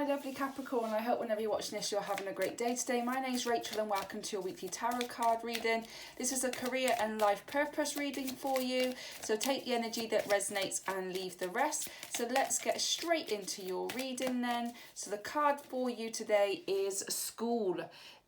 my lovely Capricorn. I hope whenever you're watching this, you're having a great day today. My name's Rachel and welcome to your weekly tarot card reading. This is a career and life purpose reading for you. So take the energy that resonates and leave the rest. So let's get straight into your reading then. So the card for you today is school.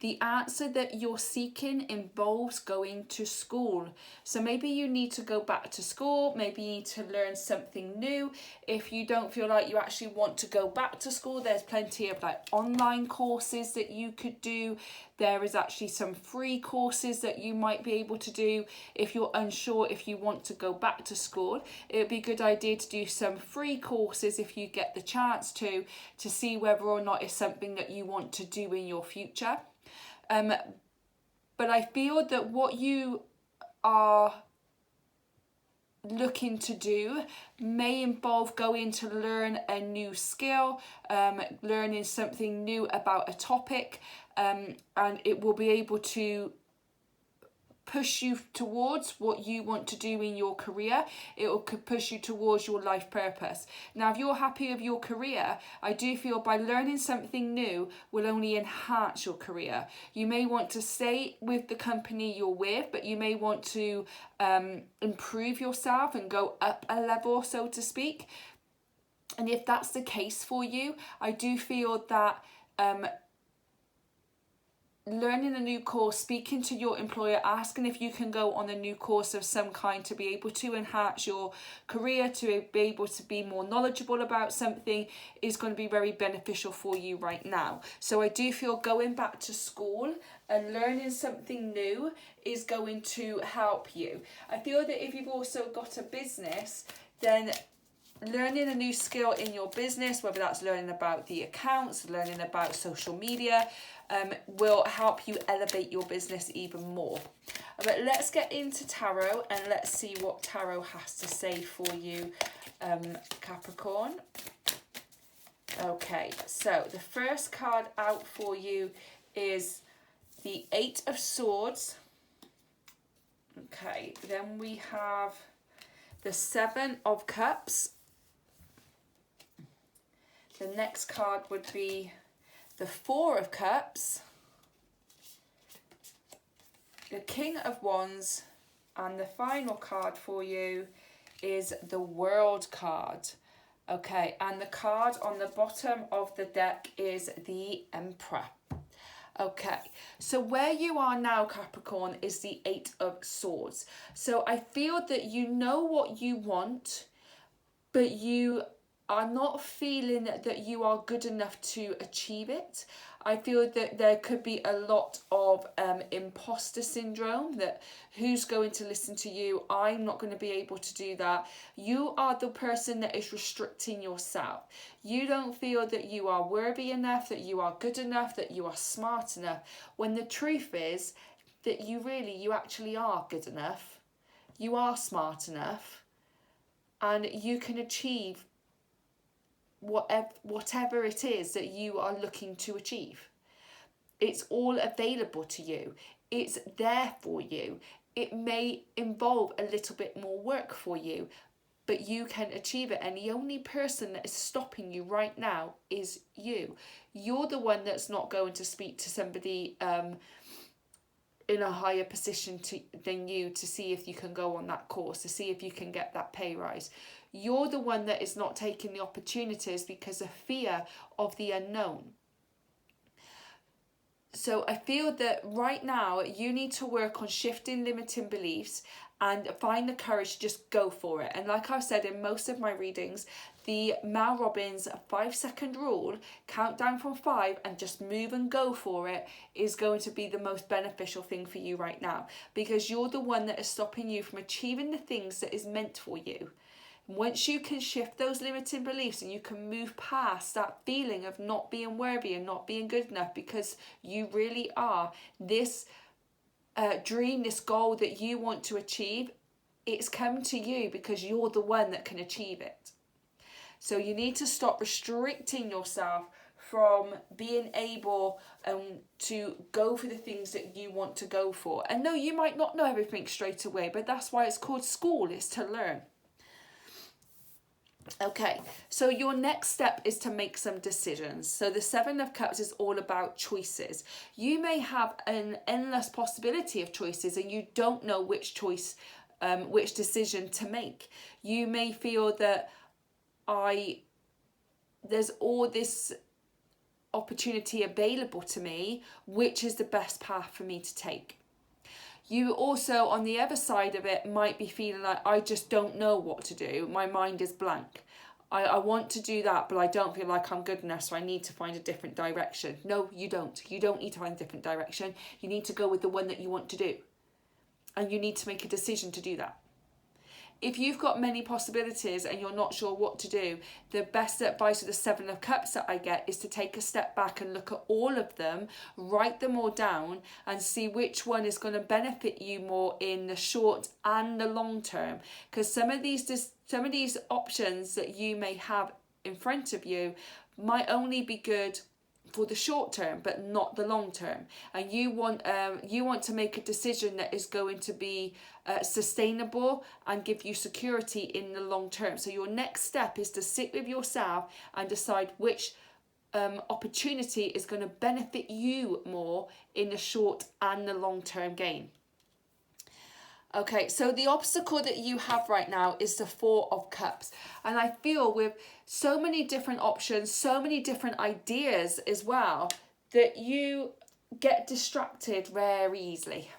The answer that you're seeking involves going to school. So maybe you need to go back to school, maybe you need to learn something new. If you don't feel like you actually want to go back to school, there's plenty of like online courses that you could do. There is actually some free courses that you might be able to do. If you're unsure if you want to go back to school, it would be a good idea to do some free courses if you get the chance to see whether or not it's something that you want to do in your future. But I feel that what you are looking to do may involve going to learn a new skill, learning something new about a topic, and it will be able to push you towards what you want to do in your career. It will push you towards your life purpose. Now, if you're happy with your career, I do feel by learning something new will only enhance your career. You may want to stay with the company you're with, but you may want to improve yourself and go up a level, so to speak. And if that's the case for you, I do feel that learning a new course, speaking to your employer, asking if you can go on a new course of some kind to be able to enhance your career, to be able to be more knowledgeable about something, is going to be very beneficial for you right now. So I do feel going back to school and learning something new is going to help you. I feel that if you've also got a business, then learning a new skill in your business, whether that's learning about the accounts, learning about social media, will help you elevate your business even more. But let's get into tarot and let's see what tarot has to say for you, Capricorn. Okay, so the first card out for you is the Eight of Swords. Okay, then we have the Seven of Cups. The next card would be the Four of Cups, the King of Wands, and the final card for you is the World card. Okay, and the card on the bottom of the deck is the Emperor. Okay, so where you are now, Capricorn, is the Eight of Swords. So I feel that you know what you want, but you are not feeling that you are good enough to achieve it. I feel that there could be a lot of imposter syndrome, that who's going to listen to you? I'm not going to be able to do that. You are the person that is restricting yourself. You don't feel that you are worthy enough, that you are good enough, that you are smart enough, when the truth is that you actually are good enough. You are smart enough, and you can achieve whatever it is that you are looking to achieve. It's all available to you. It's there for you. It may involve a little bit more work for you, but you can achieve it. And the only person that is stopping you right now is you. You're the one that's not going to speak to somebody in a higher position than you to see if you can go on that course, to see if you can get that pay rise. You're the one that is not taking the opportunities because of fear of the unknown. So I feel that right now you need to work on shifting limiting beliefs and find the courage to just go for it. And like I've said in most of my readings, the Mel Robbins 5-second rule, count down from 5 and just move and go for it, is going to be the most beneficial thing for you right now, because you're the one that is stopping you from achieving the things that is meant for you. Once you can shift those limiting beliefs and you can move past that feeling of not being worthy and not being good enough, because you really are, this dream, this goal that you want to achieve, it's come to you because you're the one that can achieve it. So you need to stop restricting yourself from being able to go for the things that you want to go for. And no, you might not know everything straight away, but that's why it's called school, is to learn. Okay, so your next step is to make some decisions. So the Seven of Cups is all about choices. You may have an endless possibility of choices and you don't know which choice, which decision to make. You may feel that there's all this opportunity available to me, which is the best path for me to take. You also, on the other side of it, might be feeling like, I just don't know what to do. My mind is blank. I want to do that, but I don't feel like I'm good enough, so I need to find a different direction. No, you don't. You don't need to find a different direction. You need to go with the one that you want to do. And you need to make a decision to do that. If you've got many possibilities and you're not sure what to do, the best advice of the Seven of Cups that I get is to take a step back and look at all of them, write them all down and see which one is going to benefit you more in the short and the long term. Because some of these options that you may have in front of you might only be good for the short term but not the long term, and you want to make a decision that is going to be sustainable and give you security in the long term. So your next step is to sit with yourself and decide which opportunity is going to benefit you more in the short and the long term gain. Okay, so the obstacle that you have right now is the Four of Cups. And I feel with so many different options, so many different ideas as well, that you get distracted very easily.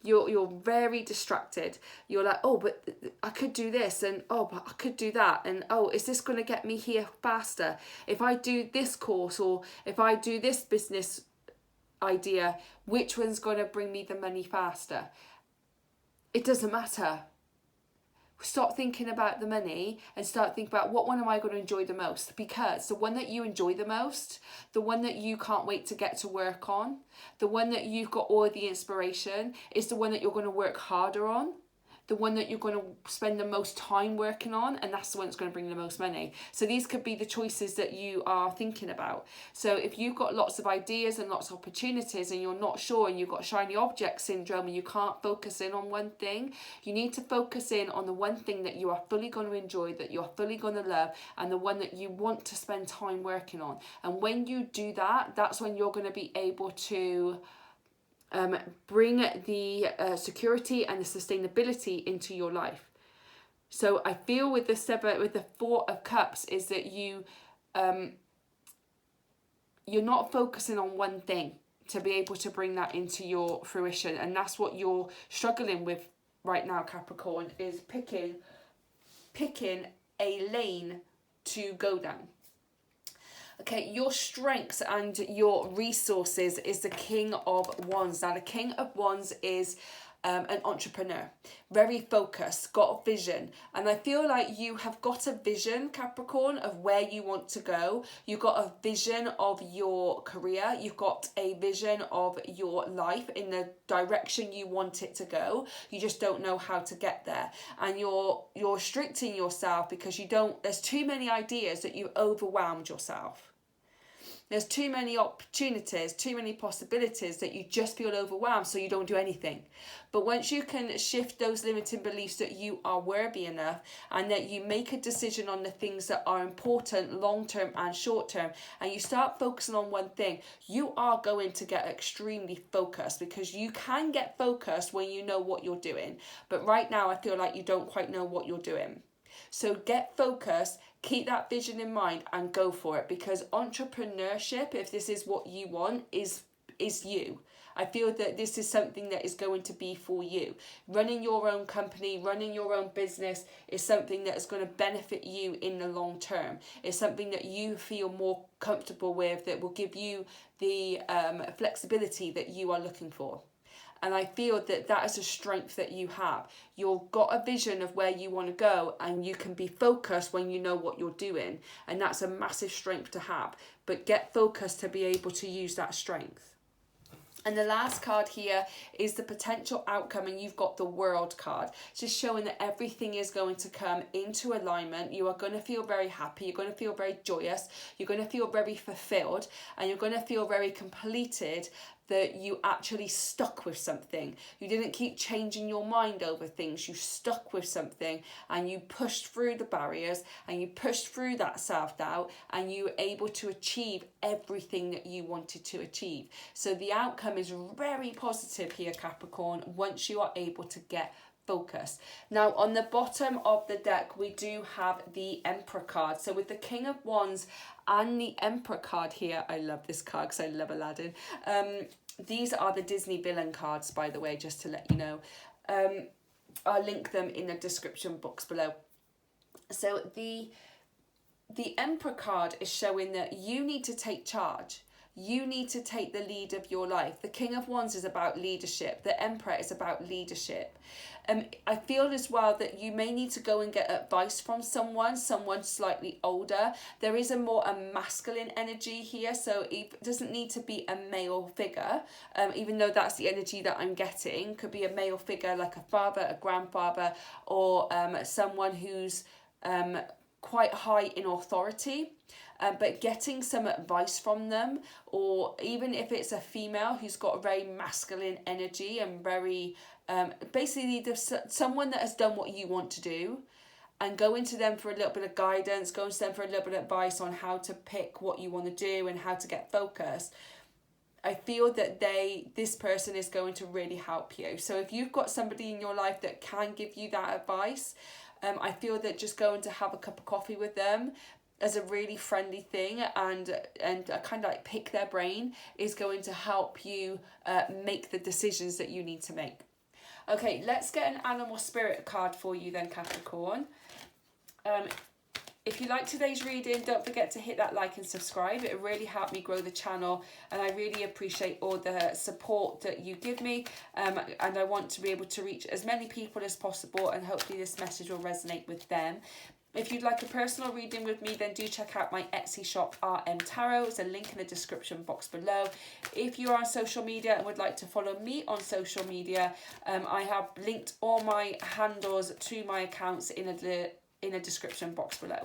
You're very distracted. You're like, oh, but I could do this, and oh, but I could do that, and oh, is this going to get me here faster? If I do this course, or if I do this business idea, which one's going to bring me the money faster? It doesn't matter. Stop thinking about the money and start thinking about what one am I going to enjoy the most, because the one that you enjoy the most, the one that you can't wait to get to work on, the one that you've got all the inspiration, is the one that you're going to work harder on, the one that you're going to spend the most time working on, and that's the one that's going to bring the most money. So these could be the choices that you are thinking about. So if you've got lots of ideas and lots of opportunities and you're not sure, and you've got shiny object syndrome and you can't focus in on one thing, you need to focus in on the one thing that you are fully going to enjoy, that you're fully going to love, and the one that you want to spend time working on. And when you do that, that's when you're going to be able to bring the security and the sustainability into your life. So I feel with the Four of Cups is that you're not focusing on one thing to be able to bring that into your fruition, and that's what you're struggling with right now, Capricorn, is picking a lane to go down. Okay, your strengths and your resources is the King of Wands. Now, the King of Wands is an entrepreneur, very focused, got a vision. And I feel like you have got a vision, Capricorn, of where you want to go. You've got a vision of your career. You've got a vision of your life in the direction you want it to go. You just don't know how to get there. And you're restricting yourself because there's too many ideas that you've overwhelmed yourself. There's too many opportunities, too many possibilities that you just feel overwhelmed, so you don't do anything. But once you can shift those limiting beliefs that you are worthy enough, and that you make a decision on the things that are important long-term and short-term, and you start focusing on one thing, you are going to get extremely focused, because you can get focused when you know what you're doing. But right now, I feel like you don't quite know what you're doing. So get focused, keep that vision in mind and go for it, because entrepreneurship, if this is what you want, is you. I feel that this is something that is going to be for you. Running your own company, running your own business is something that is going to benefit you in the long term. It's something that you feel more comfortable with, that will give you the flexibility that you are looking for. And I feel that that is a strength that you have. You've got a vision of where you want to go, and you can be focused when you know what you're doing. And that's a massive strength to have. But get focused to be able to use that strength. And the last card here is the potential outcome, and you've got the World card, just showing that everything is going to come into alignment. You are going to feel very happy, you're going to feel very joyous, you're going to feel very fulfilled, and you're going to feel very completed that you actually stuck with something. You didn't keep changing your mind over things. You stuck with something and you pushed through the barriers and you pushed through that self-doubt and you were able to achieve everything that you wanted to achieve. So the outcome is very positive here, Capricorn, once you are able to get focus. Now on the bottom of the deck we do have the Emperor card. So with the King of Wands and the Emperor card here, I love this card because I love Aladdin. These are the Disney villain cards, by the way, just to let you know. I'll link them in the description box below. So the Emperor card is showing that you need to take charge. You need to take the lead of your life. The King of Wands is about leadership. The Emperor is about leadership. I feel as well that you may need to go and get advice from someone slightly older. There is a more masculine energy here, so it doesn't need to be a male figure, even though that's the energy that I'm getting. Could be a male figure like a father, a grandfather, or someone who's quite high in authority. But getting some advice from them, or even if it's a female who's got a very masculine energy and very basically someone that has done what you want to do, and going to them for a little bit of guidance, going to them for a little bit of advice on how to pick what you want to do and how to get focused. I feel that this person is going to really help you. So if you've got somebody in your life that can give you that advice, I feel that just going to have a cup of coffee with them as a really friendly thing and kind of like pick their brain is going to help you make the decisions that you need to make. Okay, let's get an animal spirit card for you then, Capricorn. If you like today's reading, don't forget to hit that like and subscribe. It really helped me grow the channel, and I really appreciate all the support that you give me, and I want to be able to reach as many people as possible, and hopefully this message will resonate with them. If you'd like a personal reading with me, then do check out my Etsy shop, RM Tarot. There's a link in the description box below. If you are on social media and would like to follow me on social media, I have linked all my handles to my accounts in a description box below.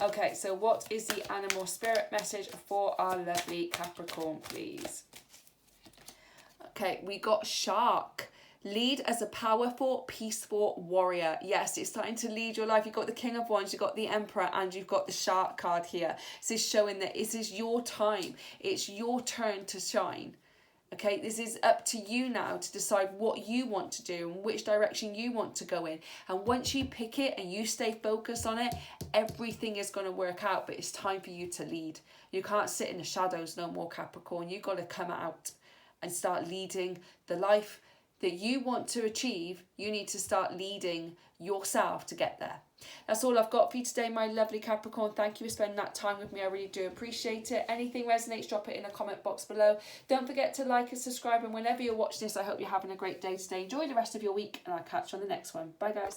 Okay, so what is the animal spirit message for our lovely Capricorn, please? Okay, we got shark. Lead as a powerful, peaceful warrior. Yes, it's starting to lead your life. You've got the King of Wands, you've got the Emperor, and you've got the Shark card here. This is showing that this is your time. It's your turn to shine. Okay, this is up to you now to decide what you want to do and which direction you want to go in. And once you pick it and you stay focused on it, everything is going to work out. But it's time for you to lead. You can't sit in the shadows no more, Capricorn. You've got to come out and start leading the life that you want to achieve. You need to start leading yourself to get there. That's all I've got for you today, my lovely Capricorn. Thank you for spending that time with me. I really do appreciate it. Anything resonates, drop it in the comment box below. Don't forget to like and subscribe, and whenever you're watching this, I hope you're having a great day today. Enjoy the rest of your week, and I'll catch you on the next one. Bye guys.